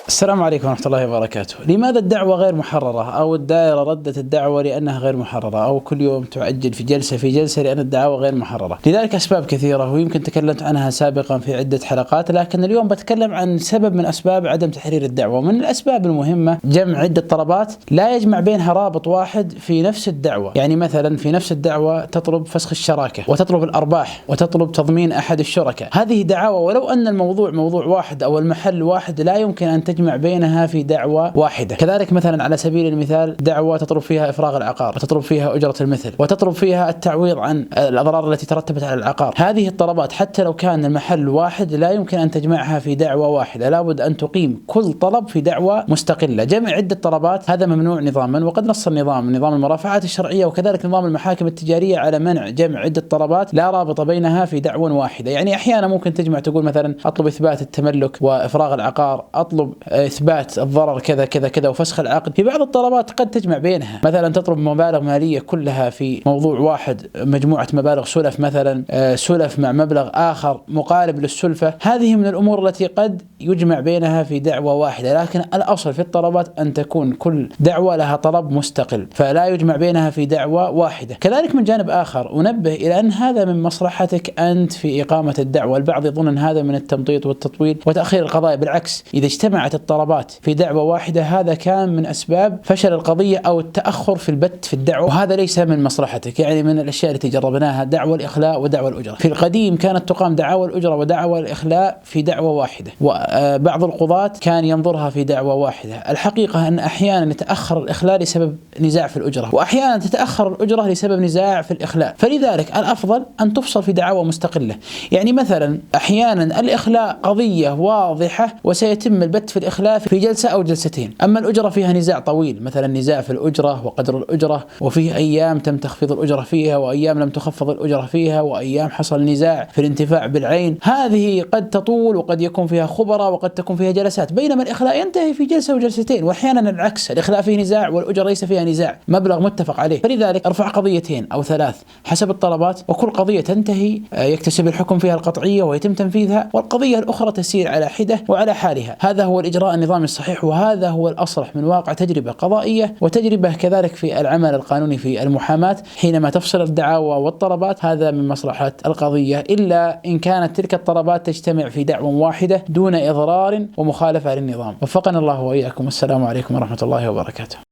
السلام عليكم ورحمة الله وبركاته. لماذا الدعوة غير محررة؟ أو الدائرة ردت الدعوة لأنها غير محررة، أو كل يوم تعجل في جلسة لأن الدعوة غير محررة؟ لذلك أسباب كثيرة، ويمكن تكلمت عنها سابقا في عدة حلقات، لكن اليوم بتكلم عن سبب من أسباب عدم تحرير الدعوة. من الأسباب المهمة جمع عدة طلبات لا يجمع بينها رابط واحد في نفس الدعوة. يعني مثلا في نفس الدعوة تطلب فسخ الشراكة، وتطلب الأرباح، وتطلب تضمين أحد الشركاء. هذه دعاوى ولو أن الموضوع موضوع واحد أو المحل واحد، لا يمكن أن تجمع بينها في دعوة واحدة. كذلك مثلا على سبيل المثال دعوة تطلب فيها إفراغ العقار، وتطلب فيها أجرة المثل، وتطلب فيها التعويض عن الأضرار التي ترتبت على العقار. هذه الطلبات حتى لو كان المحل واحد لا يمكن أن تجمعها في دعوة واحدة، لابد أن تقيم كل طلب في دعوة مستقلة. جمع عدة طلبات هذا ممنوع نظاما، وقد نص نظام المرافعات الشرعية وكذلك نظام المحاكم التجارية على منع جمع عدة طلبات لا رابط بينها في دعوة واحدة. يعني أحيانا ممكن تجمع، تقول مثلا أطلب إثبات التملك وإفراغ العقار، أطلب إثبات الضرر كذا كذا كذا وفسخ العقد. في بعض الطلبات قد تجمع بينها، مثلا تطلب مبالغ مالية كلها في موضوع واحد، مجموعة مبالغ سلف مثلا، سلف مع مبلغ آخر مقارب للسلفة. هذه من الأمور التي قد يجمع بينها في دعوة واحدة، لكن الأصل في الطلبات أن تكون كل دعوة لها طلب مستقل، فلا يجمع بينها في دعوة واحدة. كذلك من جانب آخر أنبه إلى أن هذا من مصلحتك أنت في إقامة الدعوة. البعض يظن أن هذا من التمطيط والتطويل وتأخير القضايا، بالعكس، إذا اجتمعت الطلبات في دعوة واحدة هذا كان من أسباب فشل القضية أو التأخر في البت في الدعوة، وهذا ليس من مصلحتك. يعني من الأشياء التي جربناها دعوى الإخلاء ودعوى الأجرة. في القديم كانت تقام دعوى الأجرة ودعوى الإخلاء في دعوة واحدة، وبعض القضاة كان ينظرها في دعوة واحدة. الحقيقة أن أحيانا يتأخر الإخلاء لسبب نزاع في الأجرة، وأحيانا تتأخر الأجرة لسبب نزاع في الإخلاء، فلذلك الأفضل أن تفصل في دعوة مستقلة. يعني مثلا أحيانا الإخلاء قضية واضحة وسيتم البت في الإخلاء في جلسة أو جلستين، أما الأجرة فيها نزاع طويل، مثلا نزاع في الأجرة وقدر الأجرة، وفيه أيام تم تخفيض الأجرة فيها وأيام لم تخفض الأجرة فيها، وأيام حصل نزاع في الانتفاع بالعين. هذه قد تطول وقد يكون فيها خبراء وقد تكون فيها جلسات، بينما الإخلاء ينتهي في جلسة وجلستين. وأحيانا العكس، الإخلاء فيه نزاع والأجرة ليس فيها نزاع، مبلغ متفق عليه. فلذلك ارفع قضيتين أو ثلاث حسب الطلبات، وكل قضية تنتهي يكتسب الحكم فيها القطعية ويتم تنفيذها، والقضية الأخرى تسير على حدة وعلى حالها. هذا هو الإجراء النظامي الصحيح، وهذا هو الأصلح من واقع تجربة قضائية وتجربة كذلك في العمل القانوني في المحاماة. حينما تفصل الدعاوى والطلبات هذا من مصلحة القضية، إلا إن كانت تلك الطلبات تجتمع في دعوة واحدة دون إضرار ومخالفة للنظام. وفقنا الله وإياكم، والسلام عليكم ورحمة الله وبركاته.